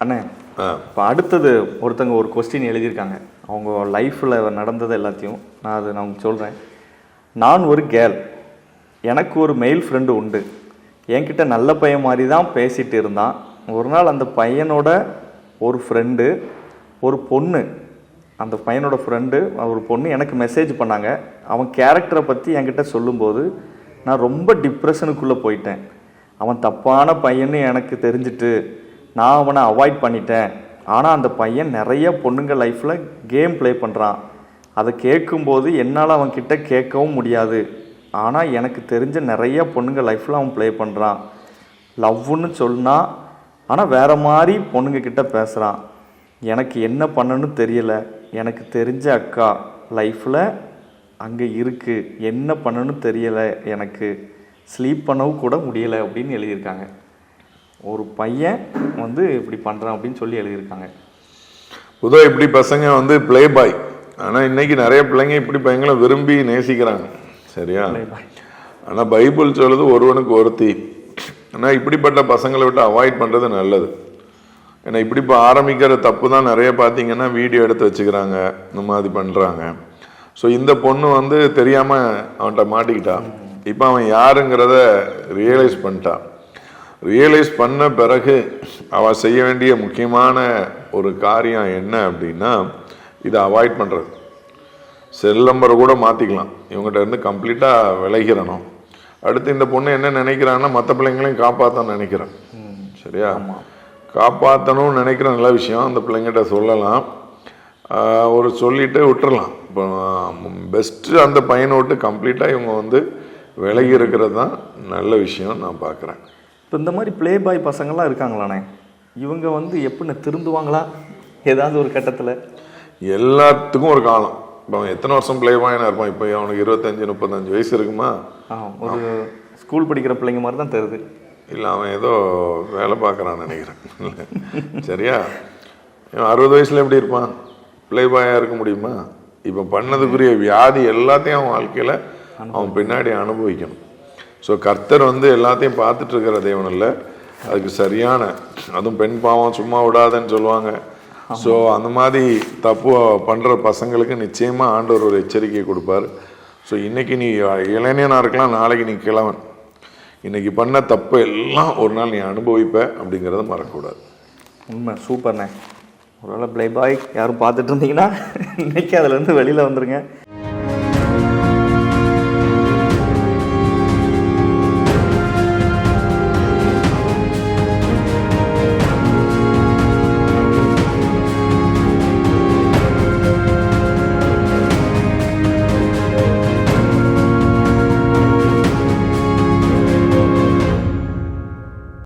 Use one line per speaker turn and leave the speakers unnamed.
அண்ணே இப்போ அடுத்தது ஒருத்தங்க ஒரு கொஸ்டின் எழுதியிருக்காங்க. அவங்க லைஃப்பில் நடந்தது எல்லாத்தையும் நான் உங்களுக்கு சொல்கிறேன். நான் ஒரு கேர்ள், எனக்கு ஒரு மெயில் ஃப்ரெண்டு உண்டு. என்கிட்ட நல்ல பையன் மாதிரி தான் பேசிகிட்டு இருந்தான். ஒரு நாள் அந்த பையனோட ஒரு ஃப்ரெண்டு, ஒரு பொண்ணு, அந்த பையனோட ஃப்ரெண்டு ஒரு பொண்ணு எனக்கு மெசேஜ் பண்ணாங்க. அவன் கேரக்டரை பற்றி என்கிட்ட சொல்லும்போது நான் ரொம்ப டிப்ரெஷனுக்குள்ளே போயிட்டேன். அவன் தப்பான பையன்னு எனக்கு தெரிஞ்சுட்டு நான் அவனை அவாய்ட் பண்ணிட்டேன். ஆனால் அந்த பையன் நிறைய பொண்ணுங்க லைஃப்பில் கேம் ப்ளே பண்ணுறான். அதை கேட்கும்போது என்னால் அவன்கிட்ட கேட்கவும் முடியாது. ஆனால் எனக்கு தெரிஞ்ச நிறைய பொண்ணுங்க லைஃப்பில் அவன் ப்ளே பண்ணுறான். லவ்வுன்னு சொன்னால் ஆனால் வேறு மாதிரி பொண்ணுங்க கிட்ட பேசுகிறான். எனக்கு என்ன பண்ணணும்னு தெரியலை. எனக்கு தெரிஞ்ச அக்கா லைஃப்பில் அங்கே இருக்குது. என்ன பண்ணணும்னு தெரியலை. எனக்கு ஸ்லீப் பண்ணவும் கூட முடியலை அப்படின்னு எழுதியிருக்காங்க. ஒரு பையன் வந்து இப்படி பண்ணுறான் அப்படின்னு சொல்லி எழுதியிருக்காங்க.
பொதுவாக இப்படி பசங்க வந்து ப்ளே பாய். ஆனால் இன்னைக்கு நிறைய பிள்ளைங்க இப்படி பையங்களை விரும்பி நேசிக்கிறாங்க. சரியா? ஆனால் பைபிள் சொல்லுது ஒருவனுக்கு ஒருத்தி. ஆனால் இப்படிப்பட்ட பசங்களை விட்டு அவாய்ட் பண்ணுறது நல்லது. ஏன்னா இப்படி இப்போ ஆரம்பிக்கிற தப்பு தான் நிறைய பார்த்தீங்கன்னா வீடியோ எடுத்து வச்சுக்கிறாங்க, இந்த மாதிரி பண்ணுறாங்க. ஸோ இந்த பொண்ணு வந்து தெரியாமல் அவன்கிட்ட மாட்டிக்கிட்டான். இப்போ அவன் யாருங்கிறத ரியலைஸ் பண்ணிட்டான். ரியலைஸ் பண்ண பிறகு அவள் செய்ய வேண்டிய முக்கியமான ஒரு காரியம் என்ன அப்படின்னா, இதை அவாய்ட் பண்ணுறது. செல் நம்பரை கூட மாற்றிக்கலாம். இவங்ககிட்ட இருந்து கம்ப்ளீட்டாக விலகிறணும். அடுத்து இந்த பொண்ணு என்ன நினைக்கிறான்னா, மற்ற பிள்ளைங்களையும் காப்பாற்றணும்னு நினைக்கிறேன். சரியா? காப்பாற்றணும்னு நினைக்கிற நல்ல விஷயம். அந்த பிள்ளைங்கிட்ட சொல்லலாம், ஒரு சொல்லிட்டு விட்டுறலாம். இப்போ பெஸ்ட்டு அந்த பையனை விட்டு கம்ப்ளீட்டாக இவங்க வந்து விலகி இருக்கிறது தான் நல்ல விஷயம் நான் பார்க்குறேன்.
இப்போ இந்த மாதிரி ப்ளே பாய் பசங்கள்லாம் இருக்காங்களாண்ணே, இவங்க வந்து எப்படின்னு திருந்துவாங்களா ஏதாவது ஒரு கட்டத்தில்?
எல்லாத்துக்கும் ஒரு காலம். இப்போ அவன் எத்தனை வருஷம் ப்ளே பாயினா இருப்பான்? இப்போ அவனுக்கு 25-35 வயசு இருக்குமா?
ஒரு ஸ்கூல் படிக்கிற பிள்ளைங்க மாதிரி தான் தருது.
இல்லை, அவன் ஏதோ வேலை பார்க்குறான்னு நினைக்கிறேன். சரியா? 60 வயசில் எப்படி இருப்பான்? ப்ளே பாயாக இருக்க முடியுமா? இப்போ பண்ணதுக்குரிய வியாதி எல்லாத்தையும் அவன் வாழ்க்கையில் அவன் பின்னாடி அனுபவிக்கணும். ஸோ கர்த்தர் வந்து எல்லாத்தையும் பார்த்துட்டு இருக்கிற தேவன் இல்லை. அதுக்கு சரியான, அதுவும் பெண் பாவம் சும்மா விடாதன்னு சொல்லுவாங்க. ஸோ அந்த மாதிரி தப்பு பண்ணுற பசங்களுக்கு நிச்சயமாக ஆண்டவர் ஒரு எச்சரிக்கை கொடுப்பார். ஸோ இன்றைக்கி நீ இளைஞனாக இருக்கலாம், நாளைக்கு நீ கிழவன். இன்றைக்கி பண்ண தப்பு எல்லாம் ஒரு நாள் நீ அனுபவிப்ப அப்படிங்கிறத மறக்கக்கூடாது.
உண்மை. சூப்பர்ண்ணே. ஒருவேளை ப்ளே பாய் யாரும் பார்த்துட்டு இருந்தீங்கன்னா இன்றைக்கி அதிலேருந்து வெளியில் வந்துடுங்க.